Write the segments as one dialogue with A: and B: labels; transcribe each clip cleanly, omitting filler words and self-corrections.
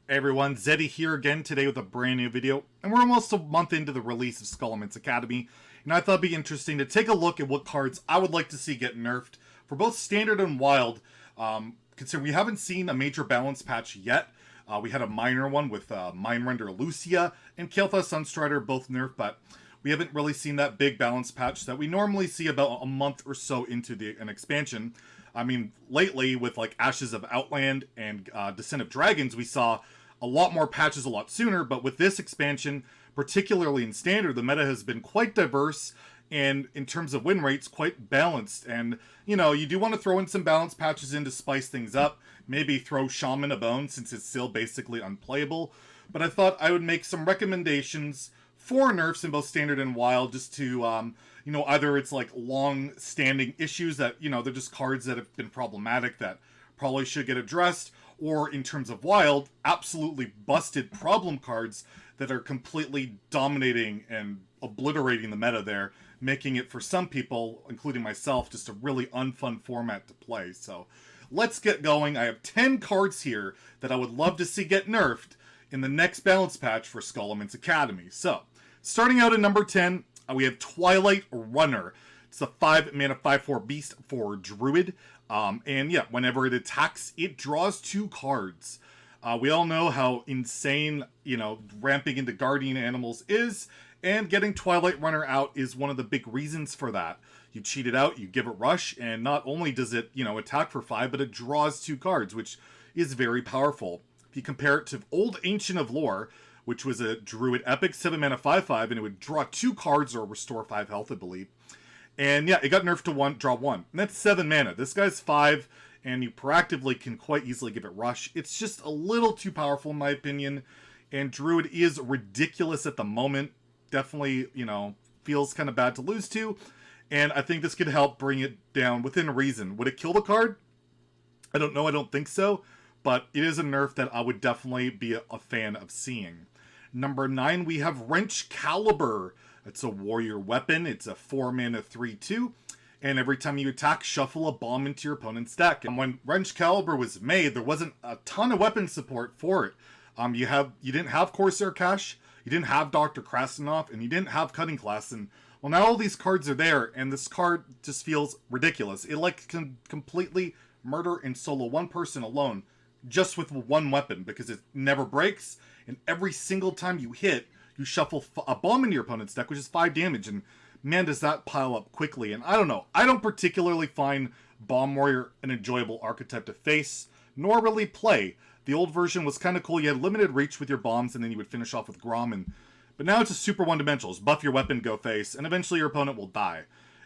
A: Hey everyone, Zeddy here again today with a brand new video, and we're almost a month into the release of Scholomance Academy, and I thought it'd be interesting to take a look at what cards I would like to see get nerfed for both Standard and Wild, considering we haven't seen a major balance patch yet. We had a minor one with Mindrender Lucia and Kael'thas Sunstrider both nerfed, but we haven't really seen that big balance patch that we normally see about a month or so into an expansion. I mean, lately with like Ashes of Outland and Descent of Dragons, we saw a lot more patches a lot sooner, but with this expansion, particularly in Standard, the meta has been quite diverse and in terms of win rates, quite balanced. And, you know, you do want to throw in some balance patches in to spice things up. Maybe throw Shaman a bone since it's still basically unplayable. But I thought I would make some recommendations for nerfs in both Standard and Wild just to, you know, either it's like long-standing issues that, you know, they're just cards that have been problematic that probably should get addressed, or in terms of Wild, absolutely busted problem cards that are completely dominating and obliterating the meta there, making it for some people, including myself, just a really unfun format to play. So let's get going. I have 10 cards here that I would love to see get nerfed in the next balance patch for Scholomance Academy. So, starting out at number 10, we have Twilight Runner. It's a 5-mana 5/4 beast for Druid. And yeah, whenever it attacks, it draws 2 cards. We all know how insane, you know, ramping into guardian animals is, and getting Twilight Runner out is one of the big reasons for that. You cheat it out, you give it rush, and not only does it, you know, attack for 5, but it draws 2 cards, which is very powerful. If you compare it to Old Ancient of Lore, which was a Druid Epic 7-mana 5/5, and it would draw 2 cards or restore 5 health, I believe. And yeah, it got nerfed to draw 1. And that's 7 mana. This guy's 5, and you proactively can quite easily give it rush. It's just a little too powerful in my opinion, and Druid is ridiculous at the moment. Definitely, you know, feels kind of bad to lose to, and I think this could help bring it down within reason. Would it kill the card? I don't know, I don't think so, but it is a nerf that I would definitely be a fan of seeing. Number 9, we have Wrench Caliber. It's a warrior weapon. It's a 4-mana 3/2. And every time you attack, shuffle a bomb into your opponent's deck. And when Wrench Caliber was made, there wasn't a ton of weapon support for it. You didn't have Corsair Cash, you didn't have Dr. Krasnov, and you didn't have Cutting Class. And well, now all these cards are there, and this card just feels ridiculous. It like can completely murder and solo one person alone, just with one weapon, because it never breaks, and every single time you hit, you shuffle a bomb into your opponent's deck, which is 5 damage, and man, does that pile up quickly. And I don't know, I don't particularly find Bomb Warrior an enjoyable archetype to face, nor really play. The old version was kind of cool. You had limited reach with your bombs, and then you would finish off with Grom, but now it's just super one-dimensional. Buff your weapon, go face, and eventually your opponent will die.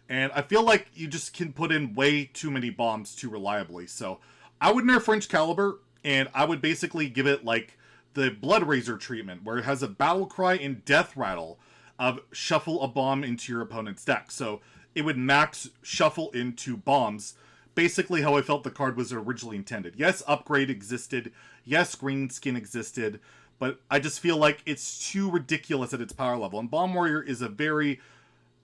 A: And I feel like you just can put in way too many bombs too reliably. So I would nerf Wrench Caliber, and I would basically give it like the Blood Razor treatment, where it has a Battle Cry and Death Rattle of shuffle a bomb into your opponent's deck. So it would max shuffle into bombs, basically how I felt the card was originally intended. Yes, Upgrade existed. Yes, Green Skin existed. But I just feel like it's too ridiculous at its power level. And Bomb Warrior is a very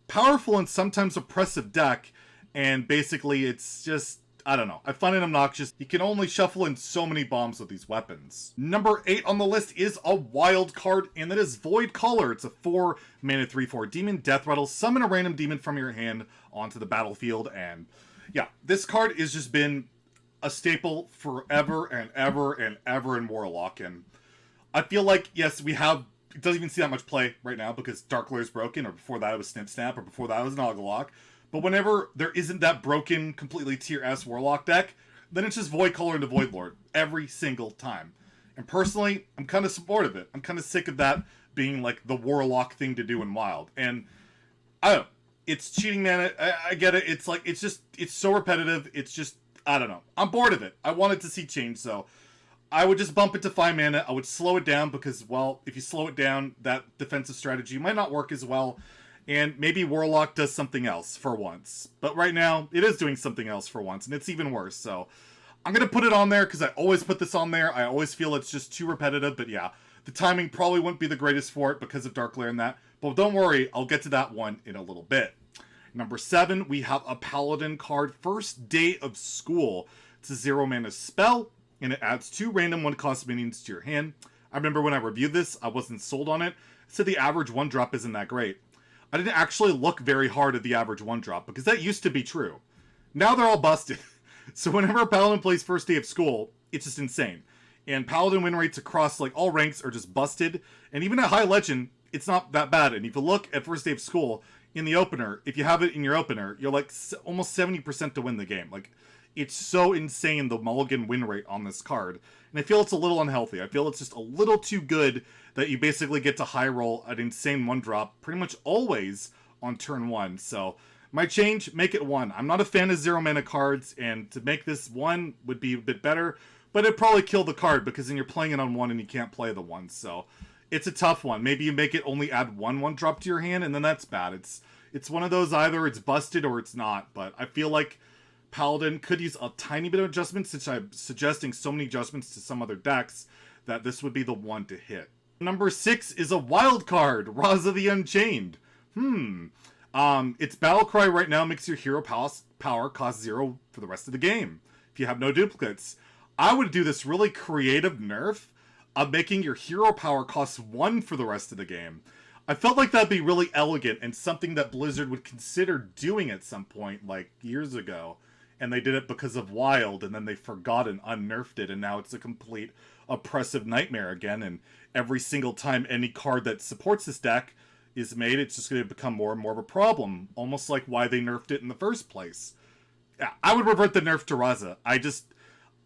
A: powerful and sometimes oppressive deck. And basically it's just, I don't know, I find it obnoxious. You can only shuffle in so many bombs with these weapons. Number 8 on the list is a wild card, and that is Void Caller. It's a 4-mana 3/4 demon. Death Rattle. Summon a random demon from your hand onto the battlefield. And yeah, this card has just been a staple forever and ever and ever in Warlock. And I feel like, yes, it doesn't even see that much play right now because Dark Lair is broken, or before that it was Snip Snap, or before that it was Nogalok. But whenever there isn't that broken, completely tier S Warlock deck, then it's just Void Caller into Void Lord every single time. And personally, I'm kind of supportive of it. I'm kind of sick of that being like the Warlock thing to do in Wild. And I don't know, it's cheating, man. I get it. It's like, it's so repetitive. It's just, I don't know. I'm bored of it. I wanted to see change, so I would just bump it to 5 mana. I would slow it down because, well, if you slow it down, that defensive strategy might not work as well. And maybe Warlock does something else for once. But right now, it is doing something else for once, and it's even worse. So I'm going to put it on there because I always put this on there. I always feel it's just too repetitive. But yeah, the timing probably wouldn't be the greatest for it because of Dark Lair and that. But don't worry, I'll get to that one in a little bit. Number 7, we have a Paladin card, First Day of School. It's a 0-mana spell. and it adds 2 random 1-cost minions to your hand. I remember when I reviewed this, I wasn't sold on it. I said the average 1-drop isn't that great. I didn't actually look very hard at the average 1-drop, because that used to be true. Now they're all busted. So whenever a Paladin plays first day of school, it's just insane. And Paladin win rates across like all ranks are just busted. And even at High Legend, it's not that bad. And if you look at first day of school, in the opener, if you have it in your opener, you're like almost 70% to win the game. Like, it's so insane, the mulligan win rate on this card. And I feel it's a little unhealthy. I feel it's just a little too good that you basically get to high roll an insane 1-drop pretty much always on turn 1. So my change, make it 1. I'm not a fan of 0 mana cards, and to make this 1 would be a bit better, but it'd probably kill the card because then you're playing it on 1 and you can't play the 1. So it's a tough one. Maybe you make it only add 1-1-drop to your hand, and then that's bad. It's one of those, either it's busted or it's not, but I feel like Paladin could use a tiny bit of adjustments, since I'm suggesting so many adjustments to some other decks that this would be the one to hit. Number 6 is a wild card, Raza the Unchained. Its battle cry right now makes your hero power cost 0 for the rest of the game, if you have no duplicates. I would do this really creative nerf of making your hero power cost 1 for the rest of the game. I felt like that'd be really elegant and something that Blizzard would consider doing at some point, like years ago. And they did it because of Wild, and then they forgot and unnerfed it, and now it's a complete oppressive nightmare again. And every single time any card that supports this deck is made, it's just going to become more and more of a problem. Almost like why they nerfed it in the first place. Yeah, I would revert the nerf to Raza.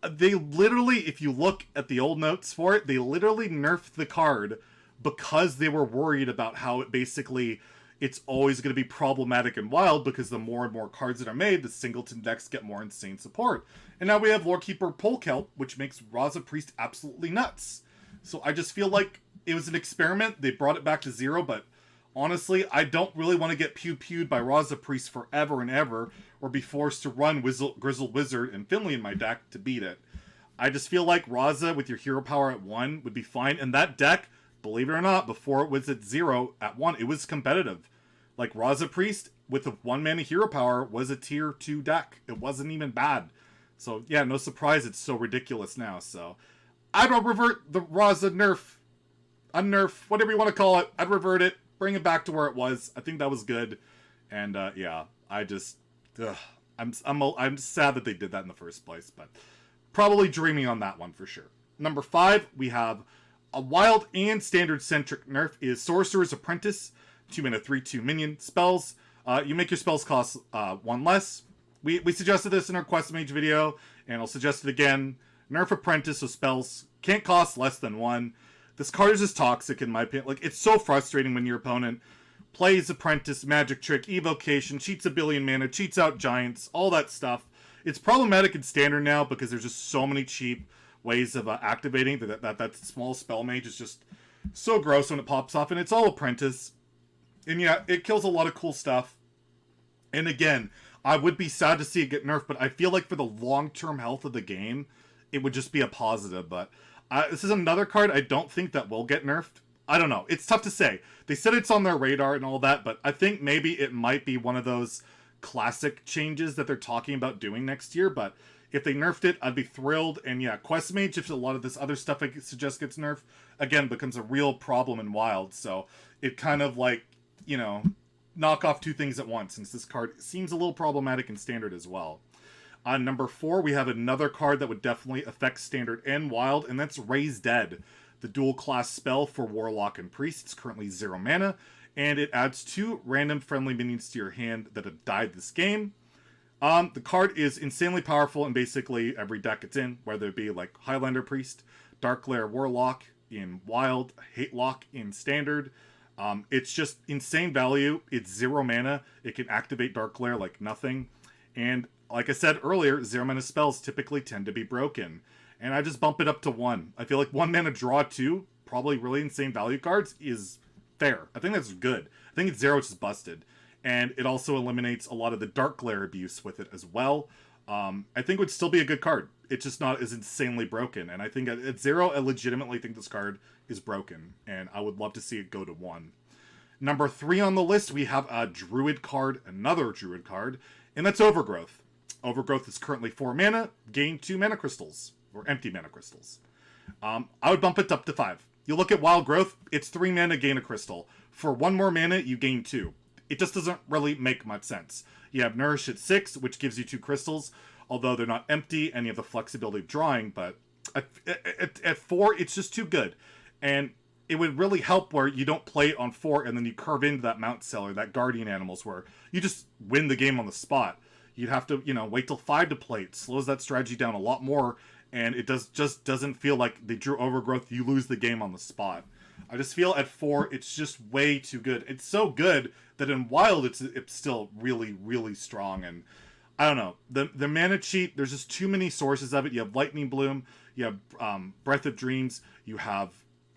A: They literally, if you look at the old notes for it, they literally nerfed the card because they were worried about how it basically, it's always going to be problematic and Wild, because the more and more cards that are made, the singleton decks get more insane support. And now we have Lorekeeper Polekelp, which makes Raza Priest absolutely nuts. So I just feel like it was an experiment. They brought it back to 0, but honestly, I don't really want to get pew-pewed by Raza Priest forever and ever, or be forced to run Grizzled Wizard and Finley in my deck to beat it. I just feel like Raza with your hero power at 1 would be fine, and that deck, believe it or not, before it was at 0, at 1, it was competitive. Like, Raza Priest with a 1-mana hero power was a tier 2 deck. It wasn't even bad. So, yeah, no surprise it's so ridiculous now. So, I'd revert the Raza nerf, unnerf, whatever you want to call it. I'd revert it, bring it back to where it was. I think that was good. And, yeah, I just, I'm sad that they did that in the first place. But probably dreaming on that one for sure. Number 5, we have a wild and standard-centric nerf is Sorcerer's Apprentice. 2-mana 3/2 minion spells. You make your spells cost 1 less. We suggested this in our Quest Mage video, and I'll suggest it again. Nerf Apprentice, so spells can't cost less than 1. This card is just toxic in my opinion. Like, it's so frustrating when your opponent plays Apprentice, Magic Trick, Evocation, cheats a billion mana, cheats out Giants, all that stuff. It's problematic in Standard now because there's just so many cheap ways of activating that small spell mage is just so gross when it pops off, and it's all Apprentice. And yeah, it kills a lot of cool stuff. And again, I would be sad to see it get nerfed, but I feel like for the long-term health of the game, it would just be a positive. But this is another card I don't think that will get nerfed. I don't know. It's tough to say. They said it's on their radar and all that, but I think maybe it might be one of those classic changes that they're talking about doing next year. But if they nerfed it, I'd be thrilled. And yeah, Quest Mage, if a lot of this other stuff I suggest gets nerfed, again, becomes a real problem in Wild. So it kind of like, you know, knock off two things at once, since this card seems a little problematic in Standard as well. On number 4, we have another card that would definitely affect Standard and Wild, and that's Reys Dead, the dual class spell for Warlock and Priest. It's currently 0 mana, and it adds 2 random friendly minions to your hand that have died this game. The card is insanely powerful in basically every deck it's in, whether it be like Highlander Priest, Darkglare Warlock in Wild, Hatelock in Standard. It's just insane value. It's 0 mana. It can activate Darkglare like nothing. And like I said earlier, 0 mana spells typically tend to be broken. And I just bump it up to 1. I feel like 1 mana draw 2, probably really insane value cards, is fair. I think that's good. I think it's 0, which is busted. And it also eliminates a lot of the Darkglare abuse with it as well. I think it would still be a good card. It's just not as insanely broken. And I think at 0, I legitimately think this card is broken. And I would love to see it go to 1. Number 3 on the list, we have a Druid card, another Druid card, and that's Overgrowth. Overgrowth is currently 4 mana, gain 2 mana crystals. or empty mana crystals. I would bump it up to 5. You look at Wild Growth, it's 3 mana, gain a crystal. For 1 more mana, you gain 2. It just doesn't really make much sense. You have Nourish at 6, which gives you 2 crystals, although they're not empty, and you have the flexibility of drawing, but at 4, it's just too good. And it would really help where you don't play it on 4, and then you curve into that Mount Seller, that Guardian Animals, where you just win the game on the spot. You'd have to, wait till 5 to play. It slows that strategy down a lot more, and it just doesn't feel like they drew Overgrowth, you lose the game on the spot. I just feel at 4, it's just way too good. It's so good that in Wild, it's still really, really strong. And I don't know. The mana cheat, there's just too many sources of it. You have Lightning Bloom, you have Breath of Dreams, you have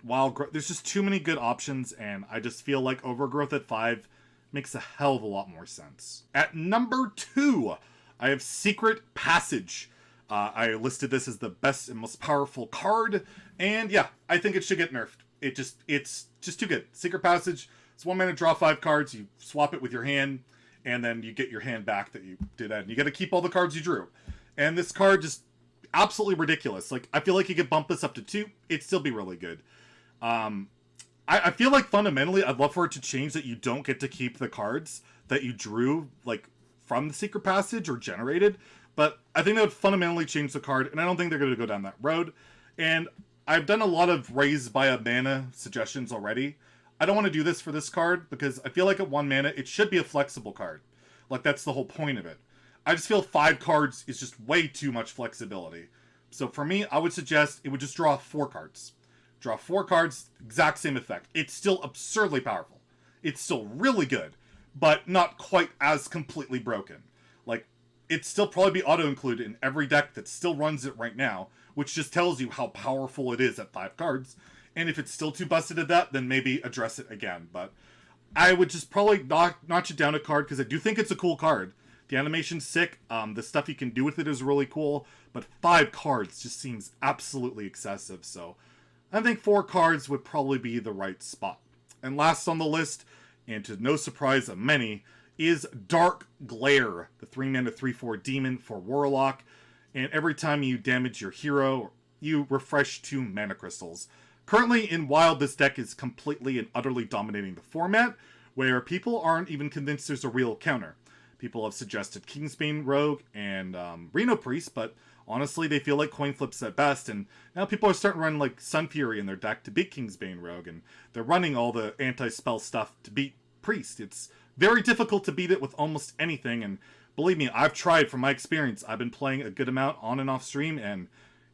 A: Wild Growth. There's just too many good options, and I just feel like Overgrowth at 5 makes a hell of a lot more sense. At number 2, I have Secret Passage. I listed this as the best and most powerful card, and yeah, I think it should get nerfed. It's just too good. Secret Passage, it's 1 mana, draw 5 cards, you swap it with your hand, and then you get your hand back that you did add. And you gotta keep all the cards you drew. And this card just absolutely ridiculous. Like, I feel like you could bump this up to 2, it'd still be really good. I feel like fundamentally, I'd love for it to change that you don't get to keep the cards that you drew, like, from the Secret Passage or generated. But I think that would fundamentally change the card, and I don't think they're going to go down that road. And I've done a lot of Reys by a mana suggestions already. I don't want to do this for this card, because I feel like at 1 mana, it should be a flexible card. Like, that's the whole point of it. I just feel 5 cards is just way too much flexibility. So for me, I would suggest it would just draw 4 cards. Draw 4 cards, exact same effect. It's still absurdly powerful. It's still really good, but not quite as completely broken. Like, it'd still probably be auto-included in every deck that still runs it right now, which just tells you how powerful it is at 5 cards. And if it's still too busted at that, then maybe address it again. But I would just probably notch it down a card, because I do think it's a cool card. The animation's sick, the stuff you can do with it is really cool, but 5 cards just seems absolutely excessive, so I think 4 cards would probably be the right spot. And last on the list, and to no surprise of many, is Dark Glare, the 3 mana 3/4 demon for Warlock. And every time you damage your hero, you refresh 2 mana crystals. Currently in Wild, this deck is completely and utterly dominating the format, where people aren't even convinced there's a real counter. People have suggested Kingsbane Rogue and Reno Priest, but honestly, they feel like coin flips at best, and now people are starting to run like Sun Fury in their deck to beat Kingsbane Rogue, and they're running all the anti-spell stuff to beat Priest. It's very difficult to beat it with almost anything, and believe me, I've tried from my experience. I've been playing a good amount on and off stream, and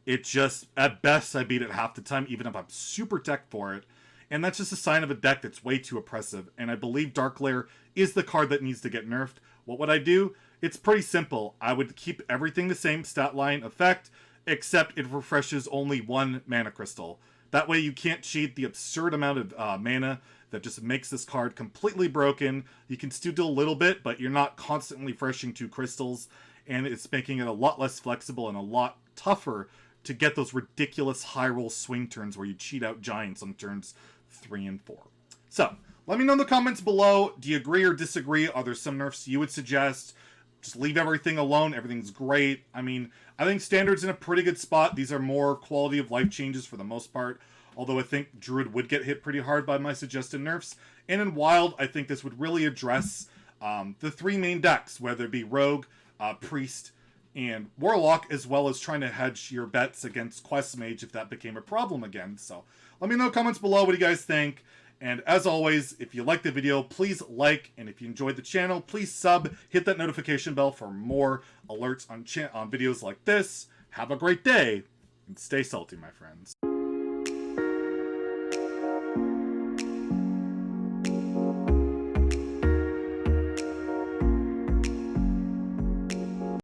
A: it just, at best, I beat it half the time, even if I'm super tech for it. And that's just a sign of a deck that's way too oppressive, and I believe Dark Glare is the card that needs to get nerfed. What would I do? It's pretty simple. I would keep everything the same stat line effect, except it refreshes only 1 mana crystal. That way you can't cheat the absurd amount of mana that just makes this card completely broken. You can still do a little bit, but you're not constantly refreshing 2 crystals, and it's making it a lot less flexible and a lot tougher to get those ridiculous high roll swing turns where you cheat out giants on turns 3 and 4. So, let me know in the comments below, do you agree or disagree? Are there some nerfs you would suggest? Just leave everything alone, everything's great. I mean, I think Standard's in a pretty good spot. These are more quality of life changes for the most part, although I think Druid would get hit pretty hard by my suggested nerfs. And in Wild, I think this would really address the 3 main decks, whether it be Rogue, Priest, and Warlock, as well as trying to hedge your bets against Quest Mage if that became a problem again. So let me know in the comments below what you guys think. And as always, if you liked the video, please like, and if you enjoyed the channel, please sub, hit that notification bell for more alerts on videos like this. Have a great day, and stay salty, my friends.